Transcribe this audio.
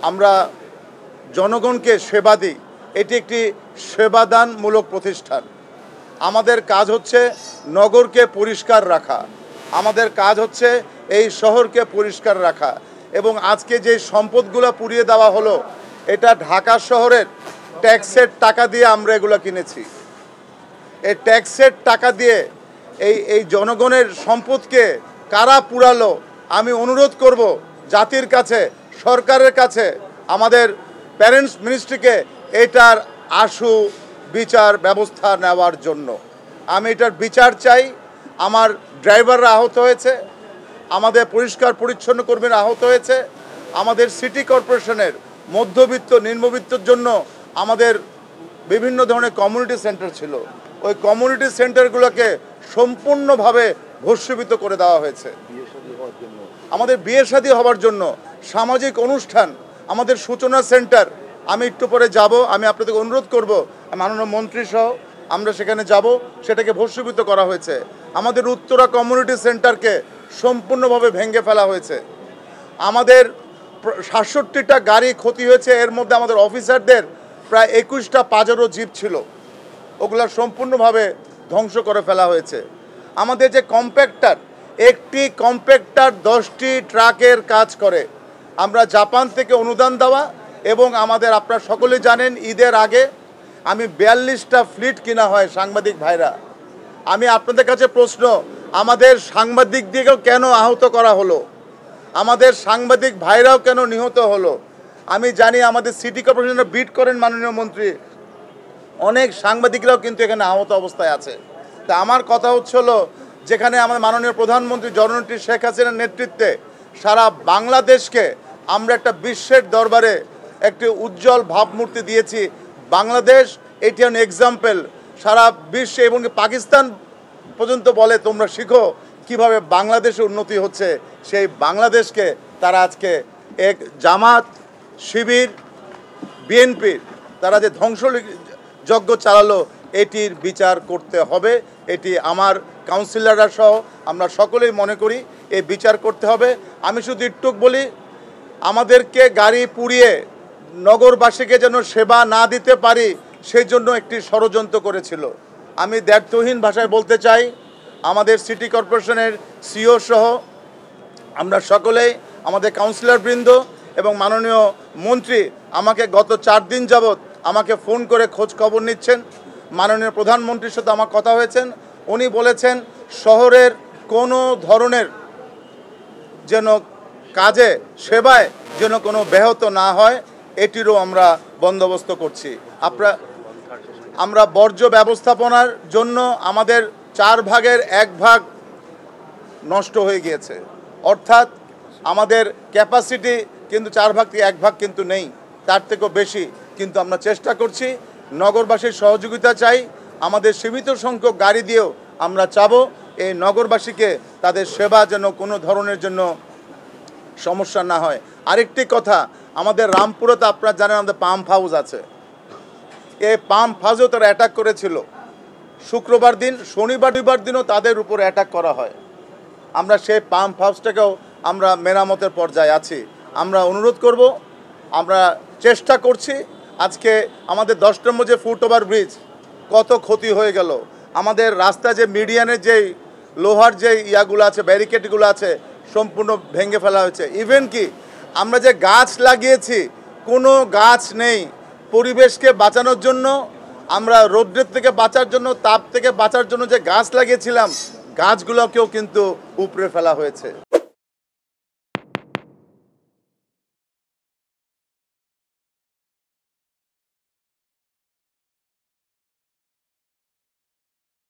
আমরা জনগণকে সেবা দিই, এটি একটি সেবাদানমূলক প্রতিষ্ঠান। আমাদের কাজ হচ্ছে নগরকে পরিষ্কার রাখা, আমাদের কাজ হচ্ছে এই শহরকে পরিষ্কার রাখা। এবং আজকে যে সম্পদগুলো পুড়িয়ে দেওয়া হলো, এটা ঢাকা শহরের ট্যাক্সের টাকা দিয়ে আমরা এগুলো কিনেছি। এই ট্যাক্সের টাকা দিয়ে এই জনগণের সম্পদকে কারা পুরালো? আমি অনুরোধ করব জাতির কাছে, সরকারের কাছে, আমাদের প্যারেন্টস মিনিস্ট্রিকে এটার আশু বিচার ব্যবস্থা নেওয়ার জন্য। আমি এটার বিচার চাই। আমার ড্রাইভাররা আহত হয়েছে, আমাদের পরিষ্কার পরিচ্ছন্ন কর্মীরা আহত হয়েছে, আমাদের সিটি কর্পোরেশনের মধ্যবিত্ত নিম্নবিত্তর জন্য আমাদের বিভিন্ন ধরনের কমিউনিটি সেন্টার ছিল। ওই কমিউনিটি সেন্টারগুলোকে সম্পূর্ণভাবে ভস্মীভূত করে দেওয়া হয়েছে। আমাদের বিয়ে শাদী হওয়ার জন্য সামাজিক অনুষ্ঠান, আমাদের সূচনা সেন্টার, আমি একটু পরে যাব, আমি আপনাদেরকে অনুরোধ করব, মাননীয় মন্ত্রী সহ আমরা সেখানে যাব, সেটাকে ভস্মীভূত করা হয়েছে। আমাদের উত্তরা কমিউনিটি সেন্টারকে সম্পূর্ণভাবে ভেঙে ফেলা হয়েছে। আমাদের ৬৭টা গাড়ি ক্ষতি হয়েছে, এর মধ্যে আমাদের অফিসারদের প্রায় ২১টা পাজারো জিপ ছিল, ওগুলা সম্পূর্ণভাবে ধ্বংস করে ফেলা হয়েছে। আমাদের যে কম্প্যাক্টার, একটি কম্প্যাক্টার 10টি ট্রাকের কাজ করে। আমরা জাপান থেকে অনুদান দেওয়া, এবং আমাদের আপনারা সকলেই জানেন ঈদের আগে আমি 42টা ফ্লিট কিনা হয় সাংবাদিক ভাইরা। আমি আপনাদের কাছে প্রশ্ন, আমাদের সাংবাদিকদেরকেও কেন আহত করা হলো? আমাদের সাংবাদিক ভাইরাও কেন নিহত হলো? আমি জানি আমাদের সিটি কর্পোরেশনে বিট করেন মাননীয় মন্ত্রী, অনেক সাংবাদিকরাও কিন্তু এখানে আহত অবস্থায় আছে। তা আমার কথা হলো, যেখানে আমাদের মাননীয় প্রধানমন্ত্রী জননেত্রী শেখ হাসিনার নেতৃত্বে সারা বাংলাদেশকে আমরা একটা বিশ্বের দরবারে একটি উজ্জ্বল ভাবমূর্তি দিয়েছি। বাংলাদেশ এটি এন এক্সাম্পল, সারা বিশ্বে এবং পাকিস্তান পর্যন্ত বলে তোমরা শিখো কিভাবে বাংলাদেশে উন্নতি হচ্ছে। সেই বাংলাদেশকে তারা আজকে এক জামাত, শিবির, বিএনপির তারা যে ধ্বংসযজ্ঞ চালালো, এটির বিচার করতে হবে। এটি আমার কাউন্সিলররা সহ আমরা সকলেই মনে করি এই বিচার করতে হবে। আমি শুধু একটু বলি, আমাদেরকে গাড়ি পুড়িয়ে নগরবাসীকে যেন সেবা না দিতে পারি সেই জন্য একটি ষড়যন্ত্র করেছিল। আমি দ্ব্যর্থহীন ভাষায় বলতে চাই, আমাদের সিটি কর্পোরেশনের সিও সহ আমরা সকলেই, আমাদের কাউন্সিলরবৃন্দ এবং মাননীয় মন্ত্রী আমাকে গত 4 দিন যাবৎ আমাকে ফোন করে খোঁজ খবর নিচ্ছেন। মাননীয় প্রধানমন্ত্রীর সাথে আমার কথা হয়েছেন, উনি বলেছেন শহরের কোনো ধরনের যেন কাজে, সেবায় যেন কোনো ব্যাহত না হয়, এটিরও আমরা বন্দোবস্ত করছি। আমরা বর্জ্য ব্যবস্থাপনার জন্য আমাদের 4 ভাগের 1 ভাগ নষ্ট হয়ে গিয়েছে, অর্থাৎ আমাদের ক্যাপাসিটি কিন্তু 4 ভাগ থেকে 1 ভাগ কিন্তু নেই, তার থেকেও বেশি। কিন্তু আমরা চেষ্টা করছি, নগরবাসীর সহযোগিতা চাই। আমাদের সীমিত সংখ্যক গাড়ি দিয়েও আমরা চাবো এই নগরবাসীকে তাদের সেবা যেন কোনো ধরনের জন্য সমস্যা না হয়। আরেকটি কথা, আমাদের রামপুরতে আপনারা জানেন আমাদের পাম্প হাউস আছে, এই পাম্প হাউসেও তারা অ্যাটাক করেছিল শুক্রবার দিন, শনিবার দিনও তাদের উপর অ্যাটাক করা হয়। আমরা সেই পাম্প হাউসটাকেও আমরা মেরামতের পর্যায়ে আছি। আমরা অনুরোধ করব, আমরা চেষ্টা করছি। আজকে আমাদের 10 নম্বর যে ফুটওভার ব্রিজ, কত ক্ষতি হয়ে গেল। আমাদের রাস্তা যে মিডিয়ানের যে লোহার যে ইয়াগুলো আছে, ব্যারিকেডগুলো আছে, সম্পূর্ণ ভেঙে ফেলা হয়েছে। ইভেন কি আমরা যে গাছ লাগিয়েছি, কোনো গাছ নেই। পরিবেশকে বাঁচানোর জন্য, আমরা রৌদ্রের থেকে বাঁচার জন্য, তাপ থেকে বাঁচার জন্য যে গাছ লাগিয়েছিলাম, গাছগুলোকেও কিন্তু উপড়ে ফেলা হয়েছে।